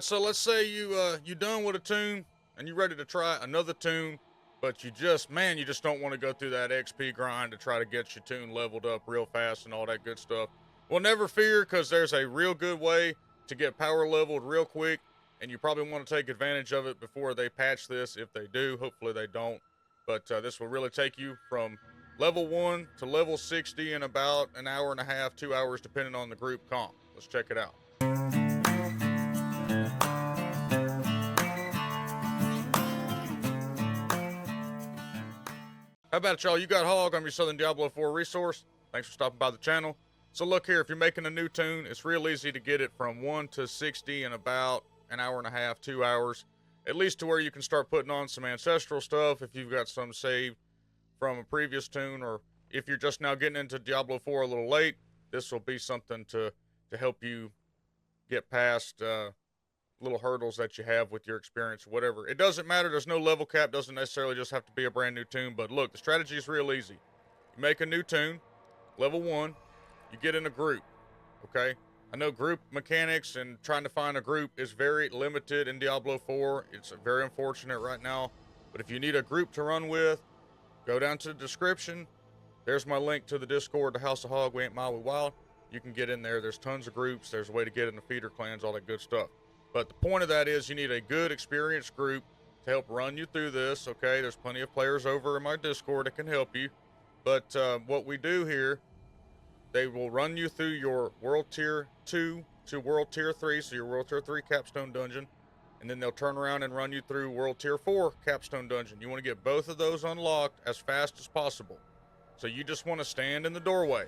So let's say you done with a tune and you ready to try another tune, but you just man, you just don't want to go through that XP grind to try to get your tune leveled up real fast and all that good stuff. Well, never fear, because there's a real good way to get power leveled real quick, and you probably want to take advantage of it before they patch this. If they do, hopefully they don't. But this will really take you from level 1 to level 60 in about an hour and a half, 2 hours, depending on the group comp. Let's check it out. How about it, y'all? You got Hawg. I'm your Southern Diablo 4 resource. Thanks for stopping by the channel. So look here, if you're making a new tune, it's real easy to get it from 1 to 60 in about an hour and a half, 2 hours, at least to where you can start putting on some ancestral stuff if you've got some saved from a previous tune, or if you're just now getting into Diablo 4 a little late, this will be something to help you get past little hurdles that you have with your experience or whatever. It doesn't matter. There's no level cap. Doesn't necessarily just have to be a brand new tune. But look, the strategy is real easy. You make a new tune, level 1, you get in a group, okay? I know group mechanics and trying to find a group is very limited in Diablo 4. It's very unfortunate right now. But if you need a group to run with, go down to the description. There's my link to the Discord, the House of Hog. We ain't mild, we wild. You can get in there. There's tons of groups. There's a way to get in the feeder clans, all that good stuff. But the point of that is you need a good, experienced group to help run you through this, okay? There's plenty of players over in my Discord that can help you. But what we do here, they will run you through your World Tier 2 to World Tier 3, so your World Tier 3 Capstone Dungeon. And then they'll turn around and run you through World Tier 4 Capstone Dungeon. You want to get both of those unlocked as fast as possible. So you just want to stand in the doorway.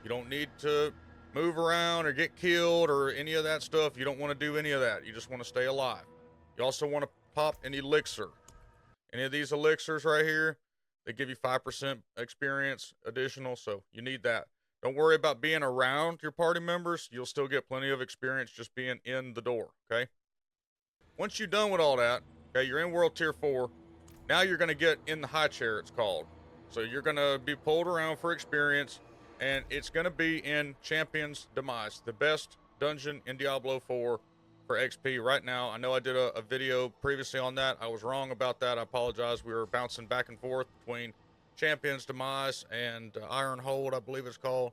You don't need to move around or get killed or any of that stuff. You don't want to do any of that. You just want to stay alive. You also want to pop an elixir. Any of these elixirs right here, they give you 5% experience additional, so you need that. Don't worry about being around your party members. You'll still get plenty of experience just being in the door, okay? Once you're done with all that, okay, you're in World Tier 4. Now you're going to get in the high chair, it's called. So you're going to be pulled around for experience, and it's going to be in Champion's Demise, the best dungeon in Diablo 4 for XP right now. I know I did a video previously on that. I was wrong about that. I apologize. We were bouncing back and forth between Champion's Demise and Iron Hold, I believe it's called.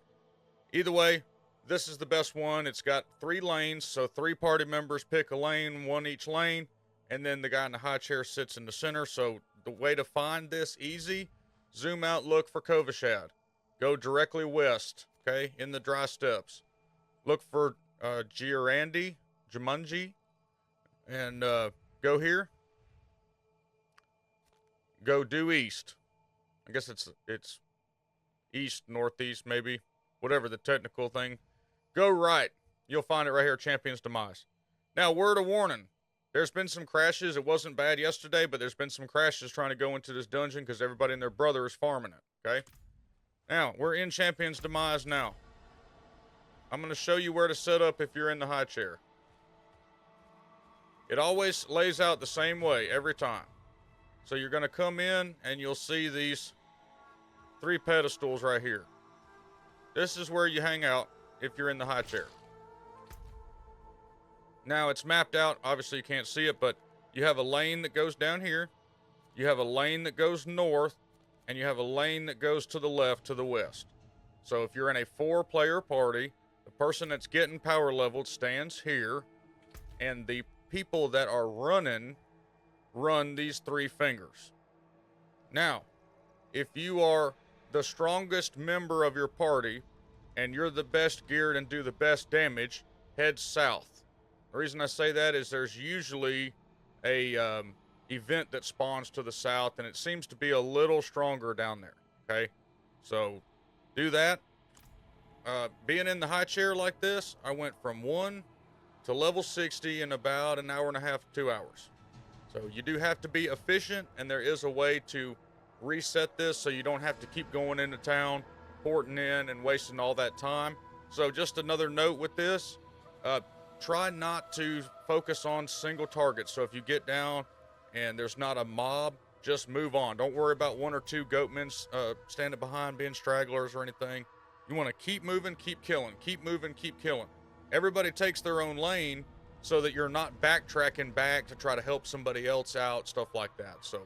Either way, this is the best one. It's got 3 lanes, so 3 party members pick a lane, 1 each lane, and then the guy in the high chair sits in the center. So the way to find this easy, zoom out, look for Kovashad. Go directly west, okay, in the dry steppes. Look for Jumanji, and go here. Go due east. I guess it's east, northeast, maybe. Whatever the technical thing. Go right. You'll find it right here, Champion's Demise. Now, word of warning. There's been some crashes. It wasn't bad yesterday, but there's been some crashes trying to go into this dungeon because everybody and their brother is farming it, okay? Now, we're in Champion's Demise now. I'm going to show you where to set up if you're in the high chair. It always lays out the same way every time. So you're going to come in and you'll see these 3 pedestals right here. This is where you hang out if you're in the high chair. Now, it's mapped out. Obviously, you can't see it, but you have a lane that goes down here. You have a lane that goes north. And you have a lane that goes to the left, to the west. So if you're in a 4-player party, the person that's getting power leveled stands here, and the people that are running run these 3 fingers. Now, if you are the strongest member of your party, and you're the best geared and do the best damage, head south. The reason I say that is there's usually a event that spawns to the south, and it seems to be a little stronger down there, okay? So do that. Being in the high chair like this, I went from 1 to level 60 in about an hour and a half, 2 hours. So you do have to be efficient, and there is a way to reset this so you don't have to keep going into town, porting in, and wasting all that time. So just another note with this, try not to focus on single targets. So if you get down and there's not a mob, just move on. Don't worry about 1 or 2 goatmen standing behind being stragglers or anything. You want to keep moving, keep killing, keep moving, keep killing. Everybody takes their own lane, so that you're not backtracking back to try to help somebody else out, stuff like that. So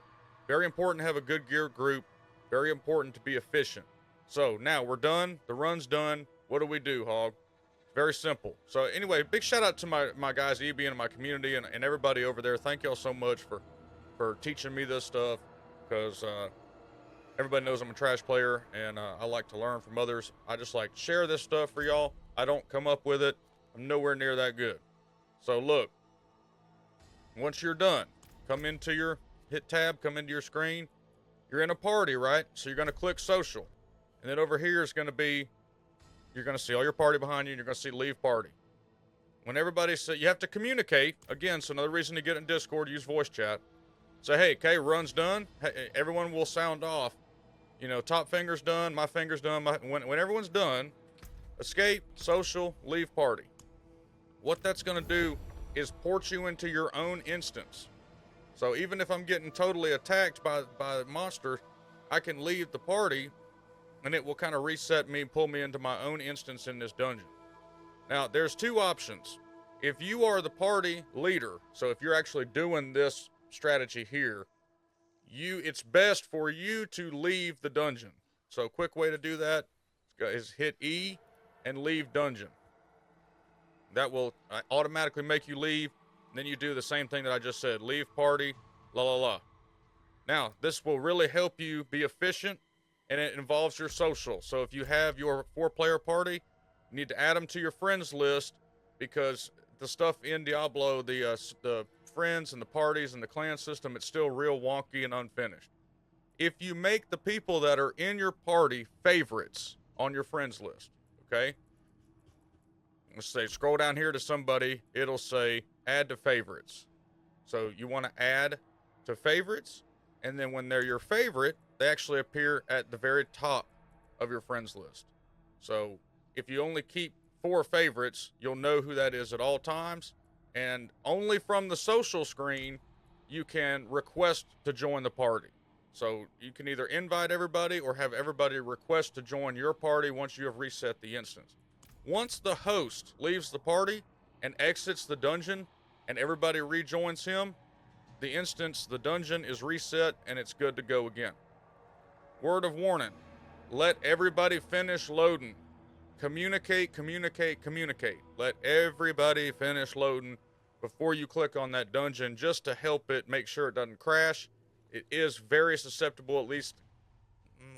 very important to have a good gear group, very important to be efficient. So now we're done, the run's done. What do, Hawg? Very simple. So anyway, big shout out to my guys, EB, and my community, and everybody over there. Thank y'all so much for teaching me this stuff, because everybody knows I'm a trash player, and I like to learn from others. I just like to share this stuff for y'all. I don't come up with it. I'm nowhere near that good. So look, once you're done, hit tab, come into your screen. You're in a party, right? So you're going to click social. And then over here is going to be, you're going to see all your party behind you, and you're going to see leave party. When everybody says, you have to communicate. Again, so another reason to get in Discord, use voice chat. Say, hey, okay, run's done. Hey, everyone will sound off. You know, top finger's done, my finger's done. When everyone's done, escape, social, leave party. What that's going to do is port you into your own instance. So even if I'm getting totally attacked by the monster, I can leave the party, and it will kind of reset me, pull me into my own instance in this dungeon. Now, there's two options. If you are the party leader, so if you're actually doing this strategy here, it's best for you to leave the dungeon. So a quick way to do that is hit E and leave dungeon. That will automatically make you leave. And then you do the same thing that I just said, leave party, la la la. Now, this will really help you be efficient, and it involves your social. So if you have your 4-player party, you need to add them to your friends list, because the stuff in Diablo, the friends and the parties and the clan system, it's still real wonky and unfinished. If you make the people that are in your party favorites on your friends list, okay? Let's say, scroll down here to somebody, it'll say add to favorites. So you want to add to favorites, and then when they're your favorite, they actually appear at the very top of your friends list. So if you only keep 4 favorites, you'll know who that is at all times, and only from the social screen you can request to join the party. So you can either invite everybody or have everybody request to join your party once you have reset the instance. Once the host leaves the party and exits the dungeon and everybody rejoins him, the dungeon is reset and it's good to go again. Word of warning, let everybody finish loading. Communicate. Let everybody finish loading before you click on that dungeon, just to help it make sure it doesn't crash. It is very susceptible, at least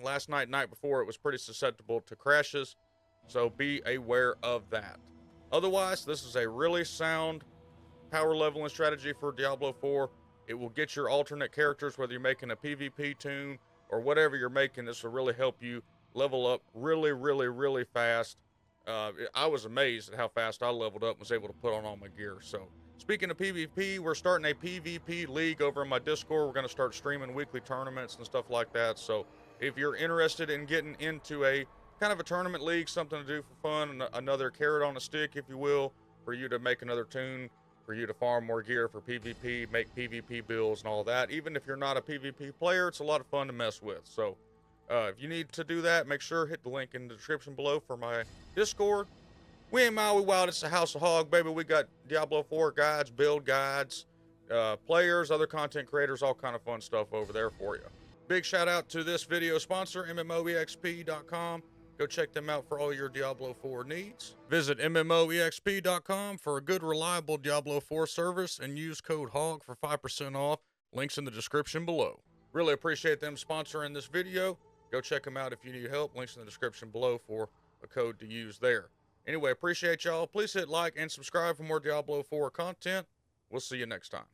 last night, night before, it was pretty susceptible to crashes. So be aware of that. Otherwise, this is a really sound power leveling strategy for Diablo 4. It will get your alternate characters, whether you're making a PvP tune or whatever you're making. This will really help you level up really fast. I was amazed at how fast I leveled up and was able to put on all my gear. So speaking of PvP, we're starting a PvP league over in my Discord. We're going to start streaming weekly tournaments and stuff like that. So if you're interested in getting into a kind of a tournament league, something to do for fun, another carrot on a stick, if you will, for you to make another tune, for you to farm more gear for PvP, make PvP builds and all that. Even if you're not a PvP player, it's a lot of fun to mess with. So if you need to do that, make sure hit the link in the description below for my Discord. We ain't Maui Wild, it's the House of Hawg, baby. We got Diablo 4 guides, build guides, players, other content creators, all kind of fun stuff over there for you. Big shout out to this video sponsor, MMOEXP.com. Go check them out for all your Diablo 4 needs. Visit MMOEXP.com for a good, reliable Diablo 4 service and use code HOG for 5% off. Links in the description below. Really appreciate them sponsoring this video. Go check them out if you need help. Links in the description below for a code to use there. Anyway, appreciate y'all. Please hit like and subscribe for more Diablo 4 content. We'll see you next time.